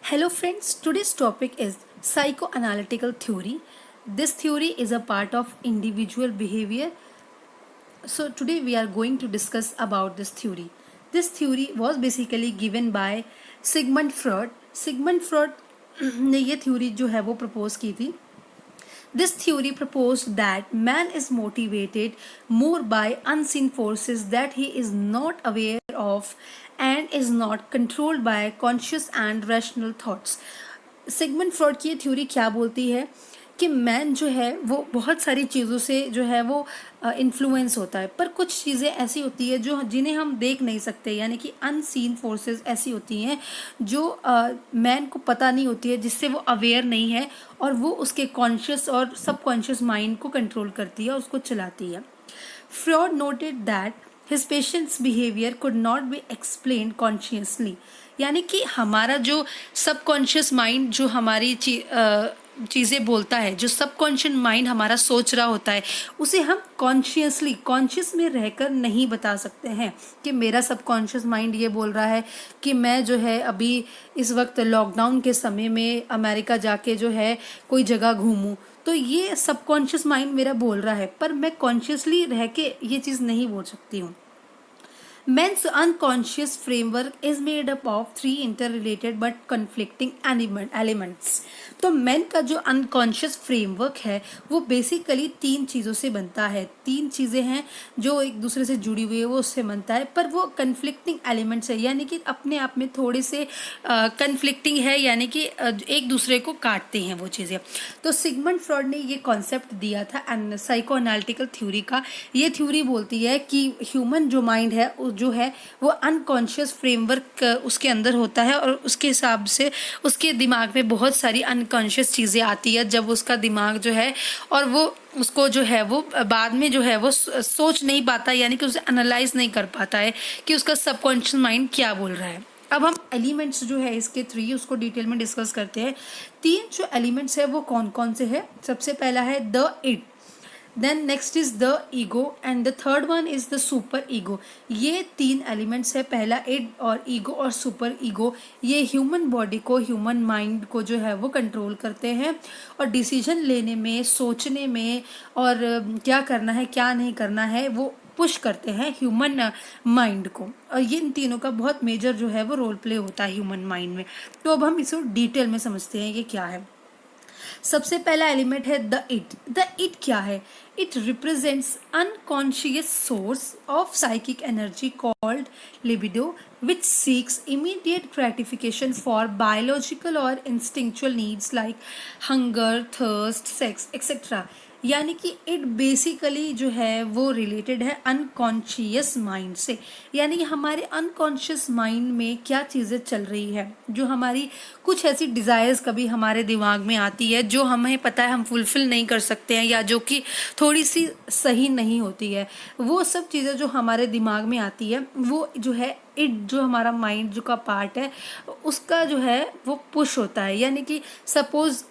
Hello friends, today's topic is psychoanalytical theory. This theory is a part of individual behavior. So today we are going to discuss about this theory. This theory was basically given by Sigmund Freud. Sigmund Freud ने ये theory जो है वो propose की थी. This theory proposed that man is motivated more by unseen forces that he is not aware of and is not controlled by conscious and rational thoughts. Sigmund fraud की ये theory क्या बोलती है कि मैन जो है वो बहुत सारी चीज़ों से जो है वो इन्फ्लुएंस होता है, पर कुछ चीज़ें ऐसी होती है जो जिन्हें हम देख नहीं सकते, यानी कि अनसीन फोर्सेस ऐसी होती हैं जो मैन को पता नहीं होती है, जिससे वो अवेयर नहीं है और वो उसके कॉन्शियस और सबकॉन्शियस माइंड को कंट्रोल करती है और उसको चलाती है. Fraud noted that his patients behaviour could not be explain consciously, यानी कि हमारा जो सबकॉन्शियस माइंड जो हमारी चीज़ें बोलता है, जो सबकॉन्शियस माइंड हमारा सोच रहा होता है, उसे हम कॉन्शियस में रहकर नहीं बता सकते हैं कि मेरा सबकॉन्शियस माइंड ये बोल रहा है कि मैं जो है अभी इस वक्त लॉकडाउन के समय में अमेरिका जाके जो है कोई जगह घूमूं. तो ये सबकॉन्शियस माइंड मेरा बोल रहा है, पर मैं कॉन्शियसली रह के ये चीज़ नहीं बोल सकती हूँ. Man's unconscious framework is made up of three interrelated but conflicting elements. तो मैन का जो अनकॉन्शियस फ्रेमवर्क है वो बेसिकली तीन चीज़ों से बनता है. तीन चीज़ें हैं जो एक दूसरे से जुड़ी हुई है, वो उससे बनता है, पर वो कन्फ्लिक्टिंग एलिमेंट्स है, यानी कि अपने आप में थोड़े से कन्फ्लिक्टिंग है, यानी कि एक दूसरे को काटते हैं वो चीज़ें. तो सिगमंड फ्रॉड ने ये कॉन्सेप्ट दिया था साइको एनालिटिकल थ्योरी का. ये थ्योरी बोलती है कि ह्यूमन जो माइंड है जो है वो अनकॉन्शियस फ्रेमवर्क उसके अंदर होता है और उसके हिसाब से उसके दिमाग में बहुत सारी अनकॉन्शियस चीज़ें आती है जब उसका दिमाग जो है, और वो उसको जो है वो बाद में जो है वो सोच नहीं पाता, यानी कि उसे एनालाइज नहीं कर पाता है कि उसका सबकॉन्शियस माइंड क्या बोल रहा है. अब हम एलिमेंट्स जो है इसके थ्री उसको डिटेल में डिस्कस करते हैं. तीन जो एलिमेंट्स है वो कौन कौन से है. सबसे पहला है the id, then next is the ego and the third one is the superego. ये तीन एलिमेंट्स है, पहला इड और ईगो और सुपर ईगो. ये ह्यूमन बॉडी को, ह्यूमन माइंड को जो है वो कंट्रोल करते हैं और डिसीजन लेने में, सोचने में और क्या करना है क्या नहीं करना है वो पुश करते हैं ह्यूमन माइंड को. और ये इन तीनों का बहुत मेजर जो है वो रोल प्ले होता है ह्यूमन माइंड में. तो अब हम इसे डिटेल में समझते हैं ये क्या है. सबसे पहला एलिमेंट है द इट. द इट क्या है? It represents unconscious source of psychic energy called libido which seeks immediate gratification for biological or instinctual needs like hunger, thirst, sex, etc. यानी कि इट बेसिकली जो है वो रिलेटेड है unconscious mind से, यानी कि हमारे अनकॉन्शियस माइंड में क्या चीज़ें चल रही है, जो हमारी कुछ ऐसी डिज़ायर्स कभी हमारे दिमाग में आती है जो हमें पता है हम फुलफिल नहीं कर सकते हैं या जो कि थोड़ी सी सही नहीं होती है. वो सब चीज़ें जो हमारे दिमाग में आती है वो जो है इट जो हमारा माइंड जो का पार्ट है उसका जो है वो पुश होता है. यानी कि सपोज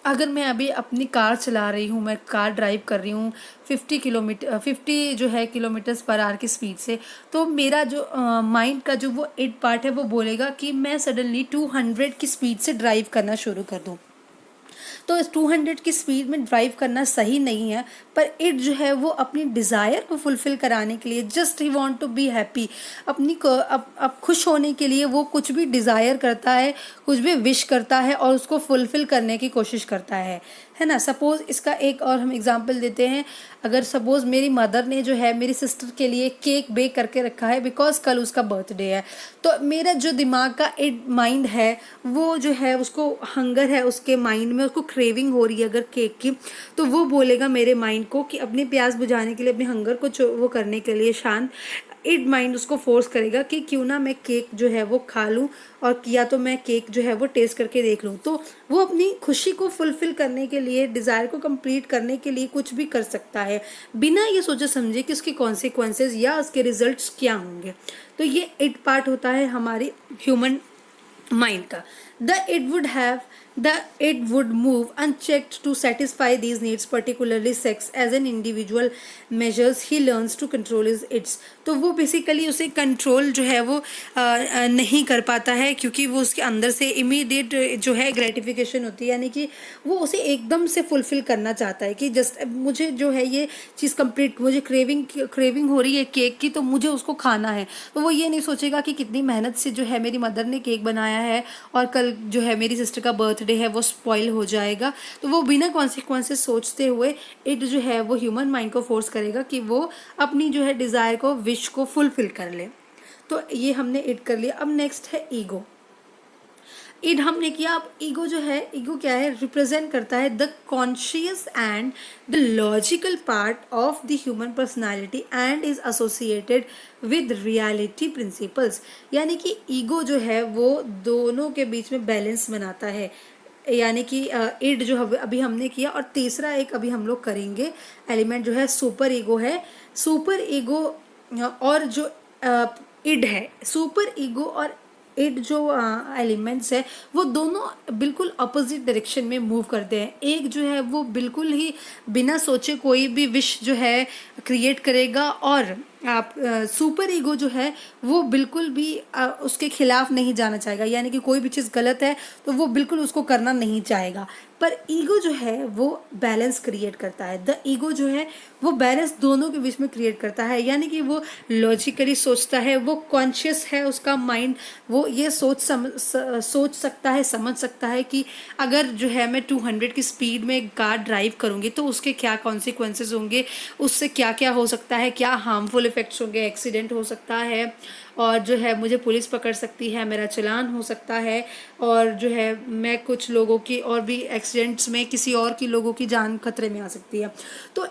अगर मैं अभी अपनी कार चला रही हूँ, मैं कार ड्राइव कर रही हूँ 50 जो है किलोमीटर्स पर आवर की स्पीड से, तो मेरा जो माइंड का जो वो इट पार्ट है वो बोलेगा कि मैं सडनली 200 की स्पीड से ड्राइव करना शुरू कर दूँ. तो इस 200 की स्पीड में ड्राइव करना सही नहीं है, पर इट जो है वो अपनी डिज़ायर को फुलफ़िल कराने के लिए, just he want to be happy, अपनी को अब खुश होने के लिए वो कुछ भी डिज़ायर करता है, कुछ भी विश करता है और उसको फुलफ़िल करने की कोशिश करता है ना. सपोज़ इसका एक और हम एग्जांपल देते हैं. अगर सपोज़ मेरी मदर ने जो है मेरी सिस्टर के लिए केक बेक करके रखा है बिकॉज कल उसका बर्थडे है, तो मेरा जो दिमाग का इट माइंड है वो जो है उसको हंगर है, उसके माइंड में उसको क्रेविंग हो रही है अगर केक की, तो वो बोलेगा मेरे माइंड को कि अपनी प्यास बुझाने के लिए, अपने हंगर को वो करने के लिए शांत, इट माइंड उसको फोर्स करेगा कि क्यों ना मैं केक जो है वो खा लूँ और या तो मैं केक जो है वो टेस्ट करके देख लूँ. तो वो अपनी खुशी को फुलफिल करने के लिए, डिज़ायर को कंप्लीट करने के लिए कुछ भी कर सकता है बिना ये सोचे समझे कि उसके कॉन्सिक्वेंसेस या उसके रिजल्ट्स क्या होंगे. तो ये इट पार्ट होता है हमारी ह्यूमन माइंड का. The it would have the it would move unchecked to satisfy these needs, particularly sex. As an individual measures he learns to control his its, तो वो बेसिकली उसे कंट्रोल जो है वो नहीं कर पाता है, क्योंकि वो उसके अंदर से इमीडिएट जो है ग्रेटिफिकेशन होती है, यानी कि वो उसे एकदम से फुलफिल करना चाहता है कि जस्ट मुझे जो है ये चीज़ कंप्लीट, मुझे क्रेविंग हो रही है केक की, तो मुझे उसको खाना है। तो वो ये नहीं सोचेगा कि कितनी मेहनत से जो है मेरी मदर ने केक बनाया है और कल जो है मेरी सिस्टर का बर्थडे है वो स्पॉइल हो जाएगा। तो वो बिना कॉन्सिक्वेंसेस सोचते हुए इट जो है वो ह्यूमन माइंड को फोर्स करेगा कि वो अपनी जो है डिज़ायर को, विश को फुलफिल कर ले। तो ये हमने इट कर लिया। अब नेक्स्ट है ईगो। इड हमने किया। अब ईगो जो है, ईगो क्या है, रिप्रेजेंट करता है the conscious and the logical part of the human personality and is associated with reality principles. यानी कि ईगो जो है वो दोनों के बीच में बैलेंस बनाता है, यानी कि इड जो अभी हमने किया। और तीसरा एक अभी हम लोग करेंगे एलिमेंट जो है सुपर ईगो है। सुपर ईगो और जो इड है, सुपर ईगो और इट जो एलिमेंट्स है वो दोनों बिल्कुल अपोजिट डायरेक्शन में मूव करते हैं। एक जो है वो बिल्कुल ही बिना सोचे कोई भी विश जो है क्रिएट करेगा, और आप सुपर ईगो जो है वो बिल्कुल भी उसके खिलाफ नहीं जाना चाहेगा, यानी कि कोई भी चीज़ गलत है तो वो बिल्कुल उसको करना नहीं चाहेगा। पर ईगो जो है वो बैलेंस क्रिएट करता है। द ईगो जो है वो बैलेंस दोनों के बीच में क्रिएट करता है, यानी कि वो लॉजिकली सोचता है, वो कॉन्शियस है उसका माइंड, वो ये सोच सकता है, समझ सकता है कि अगर जो है मैं 200 की स्पीड में कार ड्राइव करूँगी तो उसके क्या कॉन्सिक्वेंसेज होंगे, उससे क्या क्या हो सकता है, क्या हार्मफुल इफेक्ट्स होंगे, एक्सीडेंट हो सकता है, और जो है मुझे पुलिस पकड़ सकती है, मेरा चालान हो सकता है, और जो है मैं कुछ लोगों की और भी एक्सीडेंट्स में किसी और की लोगों की जान खतरे में आ सकती है। तो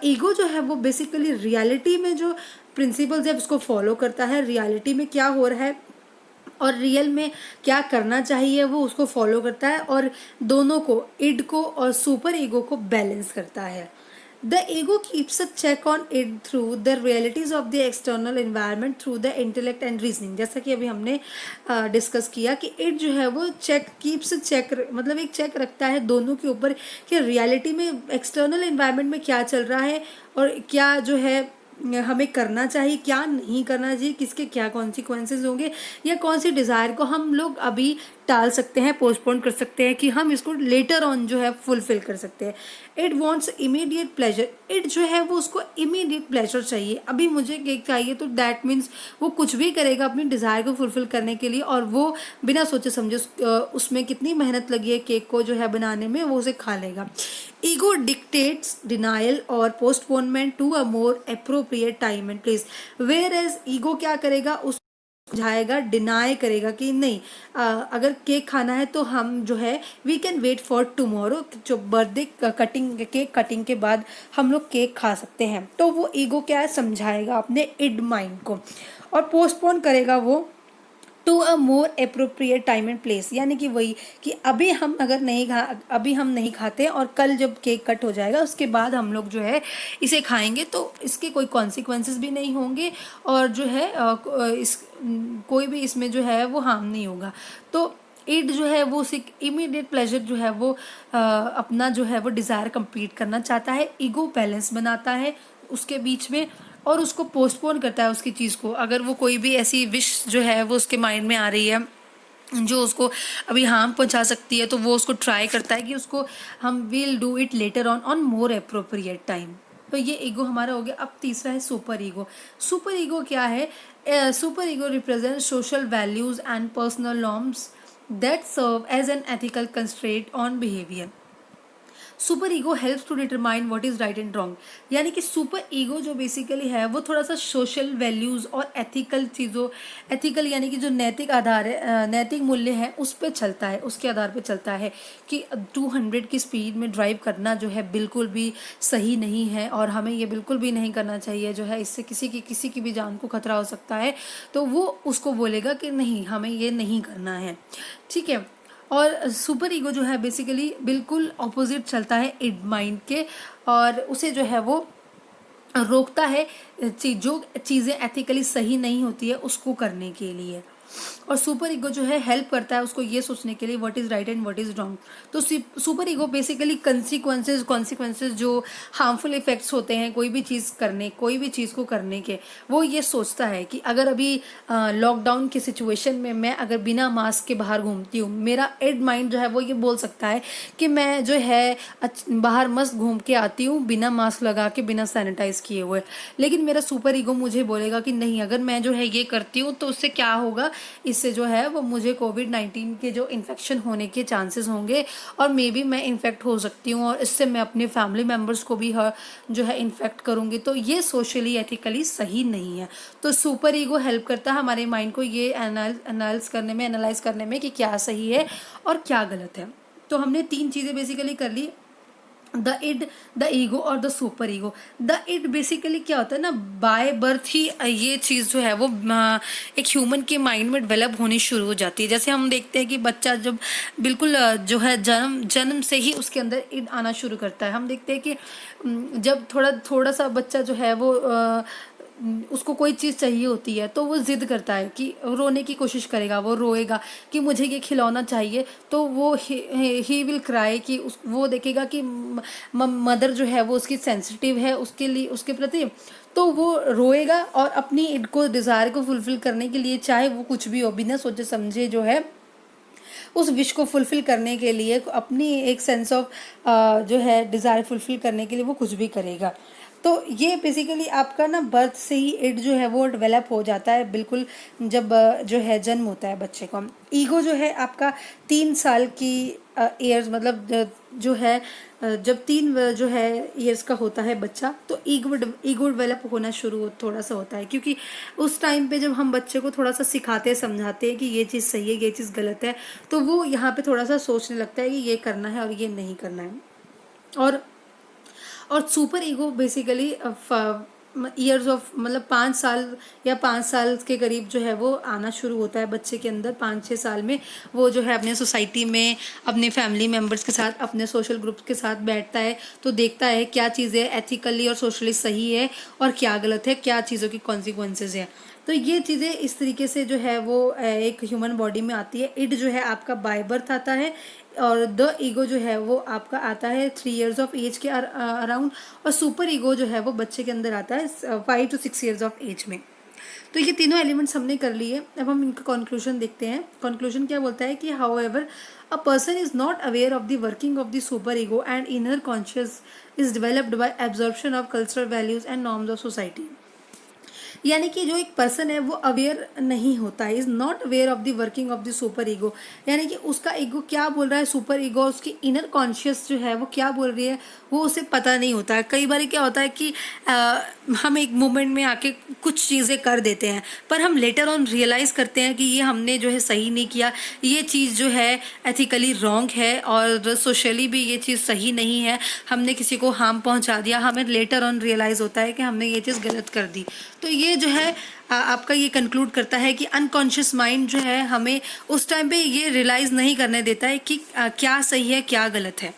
ईगो जो है वो बेसिकली रियलिटी में जो प्रिंसिपल्स है उसको फॉलो करता है, रियलिटी में क्या हो रहा है और रियल में क्या करना चाहिए वो उसको फॉलो करता है, और दोनों को, इड को और सुपर ईगो को बैलेंस करता है। The ego keeps a check on it through the realities of the external environment through the intellect and reasoning। जैसा कि अभी हमने डिस्कस किया कि इट जो है वो चेक मतलब एक चेक रखता है दोनों के ऊपर कि रियलिटी में एक्सटर्नल एनवायरनमेंट में क्या चल रहा है और क्या जो है हमें करना चाहिए, क्या नहीं करना चाहिए, किसके क्या कॉन्सिक्वेंसेज होंगे, या कौन सी डिज़ायर को हम लोग अभी टाल सकते हैं, पोस्टपोन कर सकते हैं, कि हम इसको लेटर ऑन जो है फुलफिल कर सकते हैं। It wants immediate pleasure. It जो है वो उसको इमीडिएट प्लेजर चाहिए, अभी मुझे केक चाहिए, तो दैट मीन्स वो कुछ भी करेगा अपनी डिज़ायर को फुलफिल करने के लिए, और वो बिना सोचे समझे उसमें कितनी मेहनत लगी है केक को जो है बनाने में, वो उसे खा लेगा। ईगो डिक्टेट्स डिनाइल और postponement to a more appropriate time and place, where as ego क्या करेगा, उस जाएगा, डिनाई करेगा कि नहीं, अगर केक खाना है तो हम जो है we can wait for tomorrow, जो बर्थडे कटिंग, केक कटिंग के बाद हम लोग केक खा सकते हैं। तो वो ईगो क्या है, समझाएगा अपने इड माइंड को, और पोस्टपोन करेगा वो to a more appropriate time and place, यानी कि वही कि अभी हम नहीं खाते, और कल जब केक कट हो जाएगा उसके बाद हम लोग जो है इसे खाएंगे, तो इसके कोई कॉन्सिक्वेंसेस भी नहीं होंगे, और जो है कोई भी इसमें जो है वो हार्म नहीं होगा। तो इट जो है वो उसे इमीडिएट प्लेजर जो है वो अपना जो है वो डिज़ायर कंप्लीट करना चाहता है। ईगो बैलेंस बनाता है उसके बीच में, और उसको पोस्टपोन करता है उसकी चीज़ को। अगर वो कोई भी ऐसी विश जो है वो उसके माइंड में आ रही है जो उसको अभी हार्म पहुंचा सकती है, तो वो उसको ट्राई करता है कि उसको हम will do it later on more appropriate time. तो ये ईगो हमारा हो गया। अब तीसरा है सुपर ईगो। सुपर ईगो क्या है? Superego represent social values and personal norms that serve as an ethical constraint on behaviour. Superego helps to determine what is right and wrong, यानी कि सुपर ईगो जो basically है वो थोड़ा सा social values और ethical चीज़ों, ethical यानी कि जो नैतिक आधार है, नैतिक मूल्य है उस पर चलता है, उसके आधार पर चलता है कि 200 की स्पीड में ड्राइव करना जो है बिल्कुल भी सही नहीं है, और हमें ये बिल्कुल भी नहीं करना चाहिए, जो है इससे किसी की भी जान को खतरा हो सकता है। तो वो उसको बोलेगा कि नहीं, हमें ये नहीं करना है, ठीक है। और सुपर ईगो जो है बेसिकली बिल्कुल ऑपोजिट चलता है इड माइंड के, और उसे जो है वो रोकता है जो चीज़ें एथिकली सही नहीं होती है उसको करने के लिए। और सुपर ईगो जो है हेल्प करता है उसको ये सोचने के लिए what is right and what is wrong. तो सुपर ईगो बेसिकली कॉन्सिक्वेंसेज जो हार्मफुल इफेक्ट्स होते हैं कोई भी चीज़ को करने के, वो ये सोचता है कि अगर अभी लॉकडाउन की सिचुएशन में मैं अगर बिना मास्क के बाहर घूमती हूँ, मेरा एड माइंड जो है वो ये बोल सकता है कि मैं जो है बाहर मस्त घूम के आती हूँ बिना मास्क लगा के, बिना सैनिटाइज किए हुए। लेकिन मेरा सुपर ईगो मुझे बोलेगा कि नहीं, अगर मैं जो है ये करती हूँ तो उससे क्या होगा, इससे जो है वो मुझे कोविड-19 के जो इन्फेक्शन होने के चांसेस होंगे और मे बी मैं इन्फेक्ट हो सकती हूँ और इससे मैं अपने फैमिली मेम्बर्स को भी जो है इन्फेक्ट करूँगी। तो ये सोशली एथिकली सही नहीं है। तो सुपर ईगो हेल्प करता है हमारे माइंड को ये एनालाइज करने में कि क्या सही है और क्या गलत है। तो हमने 3 चीज़ें बेसिकली कर ली, द इड, द ईगो और the superego. The id basically क्या होता है ना, बाय बर्थ ही ये चीज़ जो है वो एक ह्यूमन के माइंड में डेवलप होनी शुरू हो जाती है। जैसे हम देखते हैं कि बच्चा जब बिल्कुल जो है जन्म से ही उसके अंदर इड आना शुरू करता है। हम देखते हैं कि जब थोड़ा सा बच्चा जो है वो उसको कोई चीज़ चाहिए होती है तो वो जिद करता है कि रोने की कोशिश करेगा, वो रोएगा कि मुझे ये खिलौना चाहिए। तो वो ही विल क्राई कि वो देखेगा कि मदर जो है वो उसकी सेंसिटिव है उसके लिए, उसके प्रति, तो वो रोएगा और अपनी इनको डिज़ायर को फुलफिल करने के लिए, चाहे वो कुछ भी हो, बिना सोचे समझे जो है उस विश को फुलफिल करने के लिए, अपनी एक सेंस ऑफ जो है डिज़ायर फुलफिल करने के लिए वो कुछ भी करेगा। तो ये बेसिकली आपका ना बर्थ से ही इट जो है वो डेवलप हो जाता है बिल्कुल, जब जो है जन्म होता है बच्चे को। ईगो जो है आपका 3 साल की ईयर्स, मतलब जो है जब 3 जो है ईयर्स का होता है बच्चा, तो ईगो डेवलप होना शुरू थोड़ा सा होता है, क्योंकि उस टाइम पे जब हम बच्चे को थोड़ा सा सिखाते हैं, समझाते हैं कि ये चीज़ सही है, ये चीज़ गलत है, तो वो यहाँ पे थोड़ा सा सोचने लगता है कि ये करना है और ये नहीं करना है। और super ego basically years of, मतलब 5 साल या 5 साल के करीब जो है वो आना शुरू होता है बच्चे के अंदर। 5-6 साल में वो जो है अपने सोसाइटी में, अपने फैमिली मेम्बर्स के साथ, अपने सोशल ग्रुप्स के साथ बैठता है, तो देखता है क्या चीज़ें एथिकली और सोशली सही है और क्या गलत है, क्या चीज़ों की कॉन्सिक्वेंसेज है। तो ये चीज़ें इस तरीके से जो है वो एक ह्यूमन बॉडी में आती है। इट जो है आपका बाय बर्थ आता है और द ईगो जो है वो आपका आता है 3 इयर्स ऑफ एज के अराउंड, और सुपर ईगो जो है वो बच्चे के अंदर आता है 5 to 6 इयर्स ऑफ एज में। तो ये तीनों एलिमेंट्स हमने कर लिए। अब हम इनका कंक्लूजन देखते हैं। कंक्लूजन क्या बोलता है कि however a person is not aware of the working of the super ego and inner conscious is developed by absorption of cultural values and norms of society. यानी कि जो एक पर्सन है वो अवेयर नहीं होता है, is not aware of the working of the super ego, यानी कि उसका ईगो क्या बोल रहा है, सुपर ईगो उसकी इनर कॉन्शियस जो है वो क्या बोल रही है वो उसे पता नहीं होता है। कई बार क्या होता है कि हम एक मोमेंट में आके कुछ चीज़ें कर देते हैं, पर हम लेटर ऑन रियलाइज़ करते हैं कि ये हमने जो है सही नहीं किया, ये चीज़ जो है एथिकली रॉन्ग है और सोशली भी ये चीज़ सही नहीं है, हमने किसी को हार्म पहुंचा दिया, हमें लेटर ऑन रियलाइज़ होता है कि हमने ये चीज़ गलत कर दी। तो ये जो है आपका ये कंक्लूड करता है कि अनकॉन्शियस माइंड जो है हमें उस टाइम पे ये रियलाइज़ नहीं करने देता है कि क्या सही है क्या गलत है।